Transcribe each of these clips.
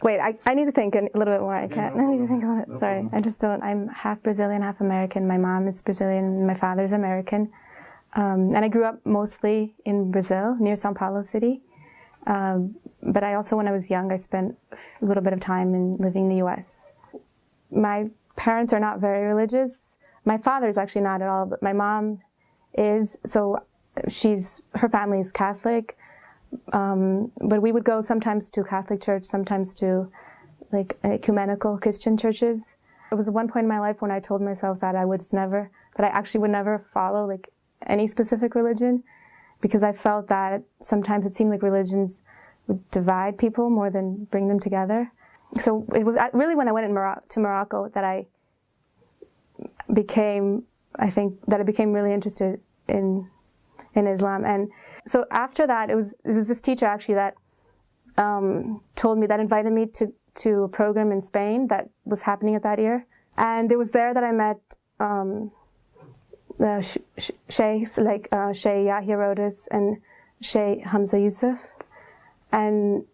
Wait, I need to think a little bit more. I can't. I need to think a little bit. Sorry, I just don't. I'm half Brazilian, half American. My mom is Brazilian, my father's American. And I grew up mostly in Brazil, near São Paulo city. But I also, when I was young, I spent a little bit of time living in the U.S. My parents are not very religious. My father's actually not at all, but my mom is. So her family is Catholic. But we would go sometimes to Catholic church, sometimes to like ecumenical Christian churches. It was one point in my life when I told myself that I actually would never follow like any specific religion, because I felt that sometimes it seemed like religions would divide people more than bring them together. So it was really when I went to Morocco that I became really interested in Islam. And so after that, it was this teacher actually that invited me to a program in Spain that was happening at that year. And it was there that I met sheikhs like Sheikh Yahya Rodis and Sheikh Hamza Yusuf. And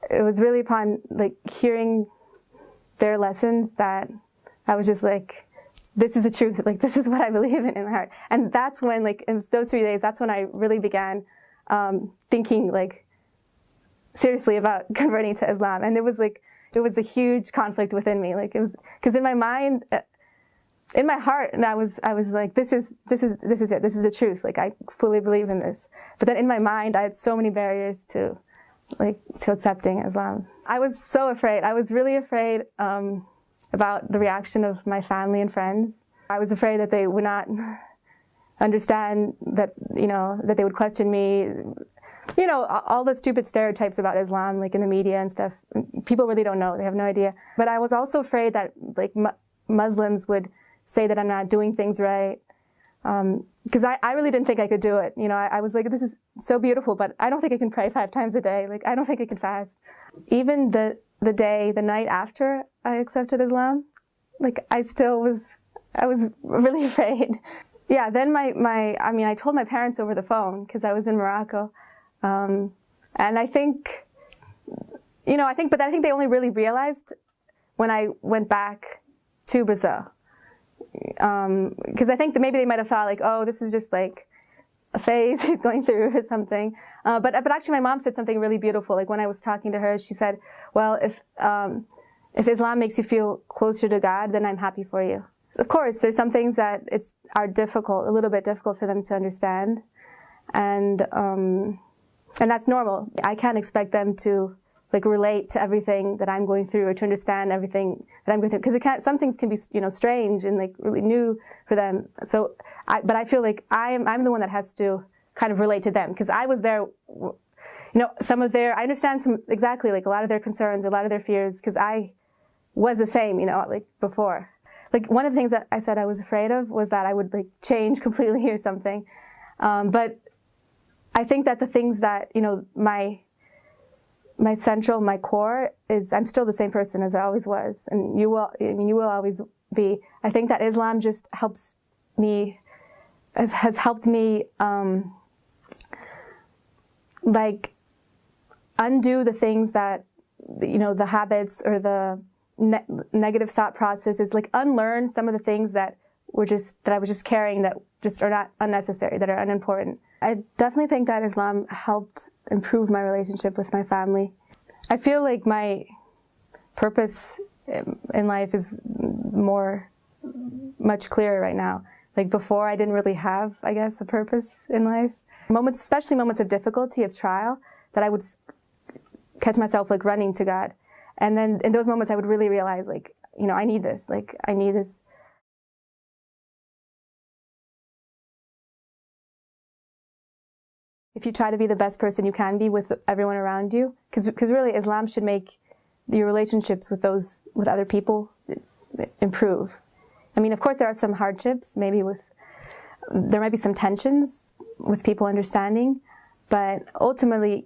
it was really upon like hearing their lessons that I was just like, this is the truth, like this is what I believe in my heart. And that's when, like in those 3 days, that's when I really began thinking like seriously about converting to Islam. And it was a huge conflict within me. Like it was, because in my mind, in my heart, and I was like, this is it. This is the truth. Like I fully believe in this. But then in my mind, I had so many barriers to accepting Islam. I was so afraid. I was really afraid about the reaction of my family and friends. I was afraid that they would not understand, that that they would question me. All the stupid stereotypes about Islam, like in the media and stuff. People really don't know. They have no idea. But I was also afraid that like Muslims would say that I'm not doing things right. Because I really didn't think I could do it. I was like, this is so beautiful, but I don't think I can pray 5 times a day. Like, I don't think I can fast. Even the night after I accepted Islam, like, I was really afraid. Yeah, then I told my parents over the phone, because I was in Morocco. And I think they only really realized when I went back to Brazil. Because I think that maybe they might have thought like, oh, this is just like a phase he's going through or something. But actually my mom said something really beautiful. Like when I was talking to her, she said, well, if Islam makes you feel closer to God, then I'm happy for you. Of course, there's some things that are difficult, a little bit difficult for them to understand. And that's normal. I can't expect them to like relate to everything that I'm going through, or to understand everything that I'm going through, because some things can be strange and like really new for them. So, but I feel like I'm the one that has to kind of relate to them, because I was there. I understand exactly like a lot of their concerns, a lot of their fears, because I was the same, like before. Like one of the things that I said I was afraid of was that I would like change completely or something. But I think that the things that my core is, I'm still the same person as I always was, and you will always be. I think that Islam just helps me, has helped me, like undo the things that, the habits or the negative thought processes, like unlearn some of the things that I was just carrying that just are not unnecessary, that are unimportant. I definitely think that Islam helped improve my relationship with my family. I feel like my purpose in life is much clearer right now. Like before, I didn't really have, I guess, a purpose in life. Especially moments of difficulty, of trial, that I would catch myself like running to God. And then in those moments, I would really realize like, I need this, like I need this. If you try to be the best person you can be with everyone around you, because really Islam should make your relationships with other people improve. I mean, of course there are some hardships, there might be some tensions with people understanding, but ultimately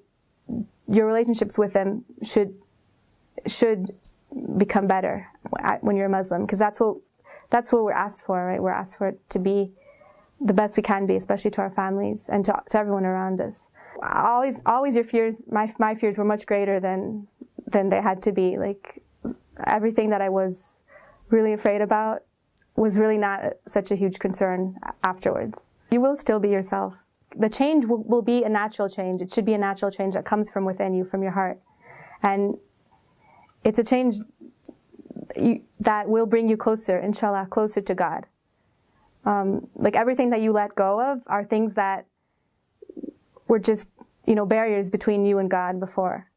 your relationships with them should become better when you're a Muslim, because that's what we're asked for, right? We're asked for it to be the best we can be, especially to our families and to everyone around us. Always your fears, my fears were much greater than then they had to be. Like, everything that I was really afraid about was really not such a huge concern afterwards. You will still be yourself. The change will be a natural change. It should be a natural change that comes from within you, from your heart. And it's a change that will bring you closer, inshallah, closer to God. Like, everything that you let go of are things that were just, barriers between you and God before.